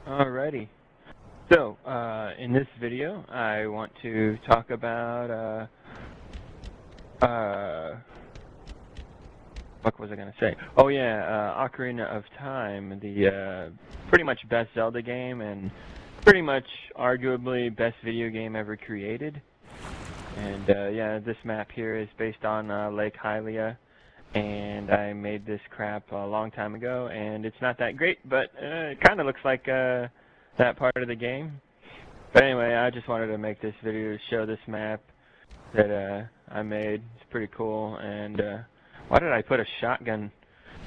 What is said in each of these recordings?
Alrighty. So, in this video, I want to talk about, what was I gonna say? Oh yeah, Ocarina of Time, the, pretty much best Zelda game, and pretty much arguably best video game ever created. And, yeah, this map here is based on, Lake Hylia, and I made this crap a long time ago, and it's not that great, but, it kinda looks like, that part of the game. But anyway, I just wanted to make this video to show this map that I made. It's pretty cool. And why did I put a shotgun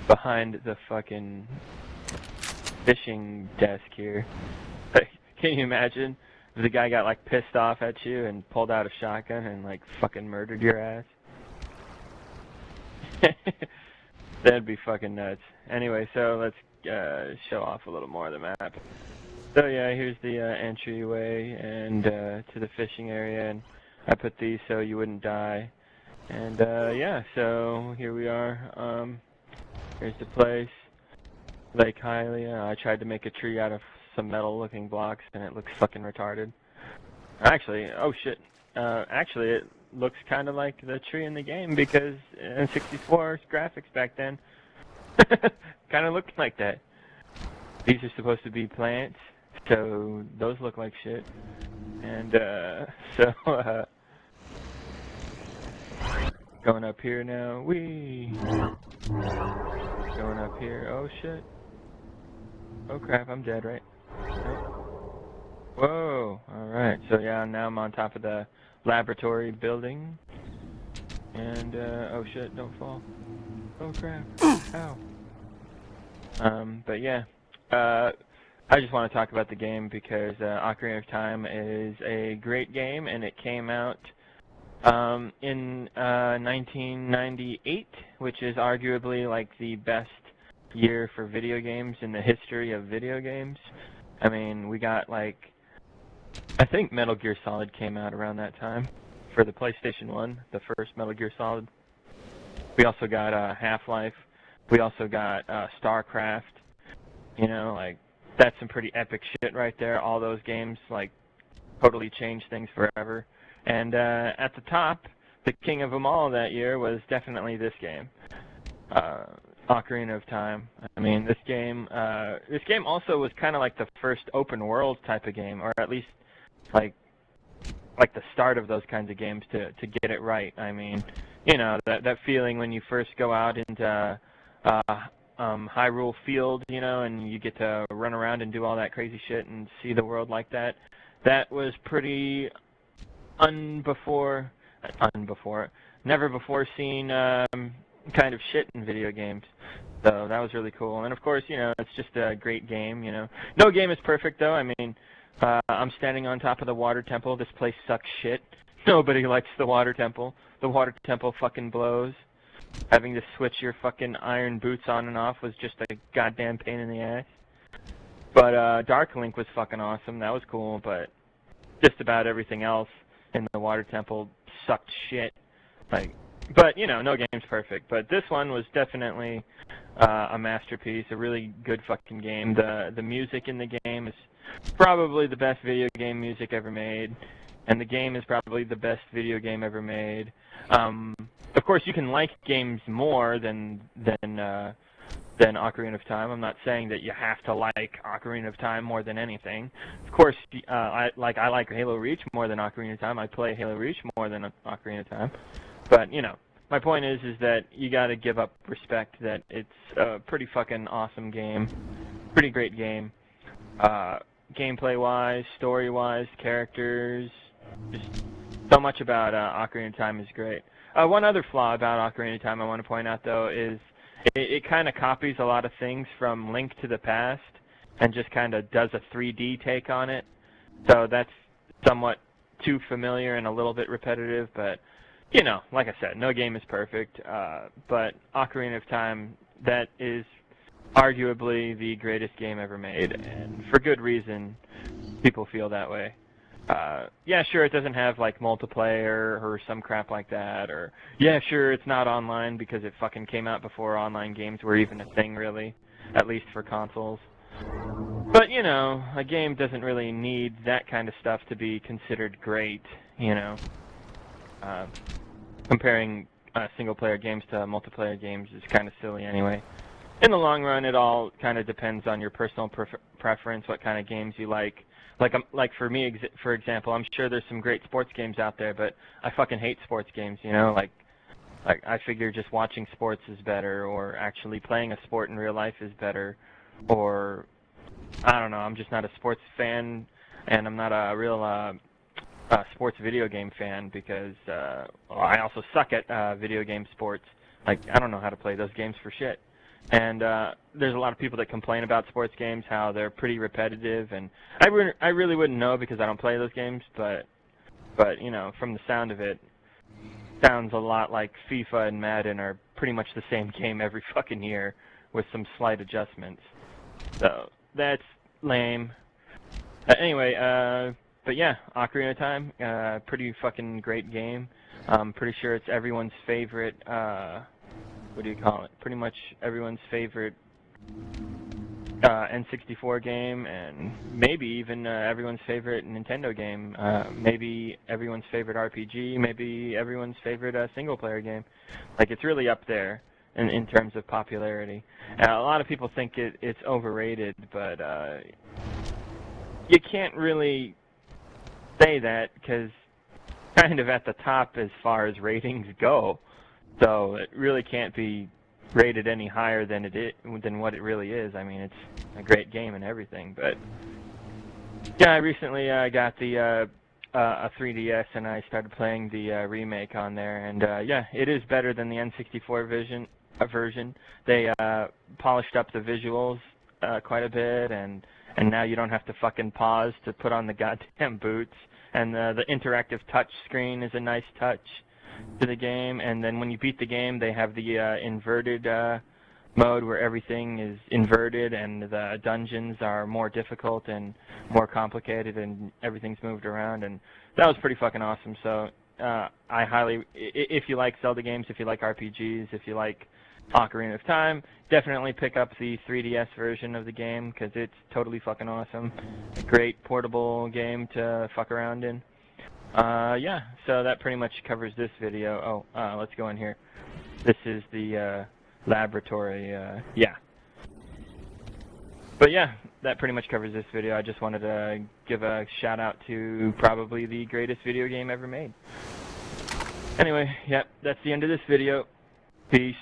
behind the fucking fishing desk here? Can you imagine if the guy got like pissed off at you and pulled out a shotgun and like fucking murdered your ass? That'd be fucking nuts. Anyway, so let's show off a little more of the map. So yeah, here's the entryway and to the fishing area, and I put these so you wouldn't die. And yeah, so here we are. Here's the place, Lake Hylia. I tried to make a tree out of some metal-looking blocks, and it looks fucking retarded. Actually, oh shit. Actually, it looks kind of like the tree in the game because in 64 graphics back then, kind of looked like that. These are supposed to be plants. So those look like shit, and going up here now. Going up here. Oh shit. Oh crap, I'm dead, right? Nope. Whoa. All right. So yeah, now I'm on top of the laboratory building, and oh shit, don't fall. Oh crap. Ow. But yeah. I just want to talk about the game because Ocarina of Time is a great game, and it came out in 1998, which is arguably like the best year for video games in the history of video games. I mean, we got like, I think Metal Gear Solid came out around that time for the PlayStation 1, the first Metal Gear Solid. We also got Half-Life. We also got StarCraft. You know, like, that's some pretty epic shit right there. All those games, like, totally changed things forever. And at the top, the king of them all that year was definitely this game, Ocarina of Time. I mean, this game also was kind of like the first open world type of game, or at least like the start of those kinds of games to get it right. I mean, you know, that feeling when you first go out into Hyrule Field, you know, and you get to run around and do all that crazy shit and see the world like that. That was pretty never before seen kind of shit in video games. So that was really cool. And of course, you know, it's just a great game, you know. No game is perfect though. I mean, I'm standing on top of the water temple. This place sucks shit. Nobody likes the water temple. The water temple fucking blows. Having to switch your fucking iron boots on and off was just a goddamn pain in the ass. But Dark Link was fucking awesome. That was cool, but just about everything else in the water temple sucked shit. Like, but you know, no game's perfect. But this one was definitely a masterpiece, a really good fucking game. The music in the game is probably the best video game music ever made, and the game is probably the best video game ever made. Of course, you can like games more than Ocarina of Time. I'm not saying that you have to like Ocarina of Time more than anything. Of course, I like Halo Reach more than Ocarina of Time. I play Halo Reach more than Ocarina of Time. But you know, my point is that you got to give up respect that it's a pretty fucking awesome game, pretty great game. Gameplay-wise, story-wise, characters, just so much about Ocarina of Time is great. One other flaw about Ocarina of Time I want to point out, though, is it kind of copies a lot of things from Link to the Past and just kind of does a 3D take on it. So that's somewhat too familiar and a little bit repetitive, but, you know, like I said, no game is perfect. But Ocarina of Time, that is arguably the greatest game ever made, and for good reason people feel that way. Yeah, sure, it doesn't have, like, multiplayer or some crap like that, or, yeah, sure, it's not online because it fucking came out before online games were even a thing, really, at least for consoles. But, you know, a game doesn't really need that kind of stuff to be considered great, you know. Comparing single-player games to multiplayer games is kind of silly anyway. In the long run, it all kind of depends on your personal preference, what kind of games you like. Like for me, for example, I'm sure there's some great sports games out there, but I fucking hate sports games, you know? Like I figure just watching sports is better, or actually playing a sport in real life is better, or I don't know, I'm just not a sports fan, and I'm not a real sports video game fan because I also suck at video game sports. Like, I don't know how to play those games for shit. And there's a lot of people that complain about sports games, how they're pretty repetitive, and I really wouldn't know because I don't play those games, but you know, from the sound of it, sounds a lot like FIFA and Madden are pretty much the same game every fucking year with some slight adjustments. So that's lame. Anyway, but yeah, Ocarina of Time, pretty fucking great game. I'm pretty sure it's everyone's favorite, what do you call it? Pretty much everyone's favorite N64 game, and maybe even everyone's favorite Nintendo game. Maybe everyone's favorite RPG, maybe everyone's favorite single-player game. Like, it's really up there in terms of popularity. A lot of people think it's overrated, but you can't really say that because kind of at the top as far as ratings go. So it really can't be rated any higher than than what it really is. I mean, it's a great game and everything, but yeah, I recently got the a 3DS and I started playing the remake on there, and yeah, it is better than the N64 version. They polished up the visuals quite a bit, and now you don't have to fucking pause to put on the goddamn boots, and the interactive touch screen is a nice touch to the game. And then when you beat the game, they have the inverted mode where everything is inverted and the dungeons are more difficult and more complicated and everything's moved around, and that was pretty fucking awesome. So I highly, if you like Zelda games, if you like RPGs, if you like Ocarina of Time, definitely pick up the 3DS version of the game because it's totally fucking awesome. A great portable game to fuck around in. Yeah, so that pretty much covers this video. Oh, let's go in here. This is the laboratory, yeah. But yeah, that pretty much covers this video. I just wanted to give a shout out to probably the greatest video game ever made. Anyway, yeah, that's the end of this video. Peace.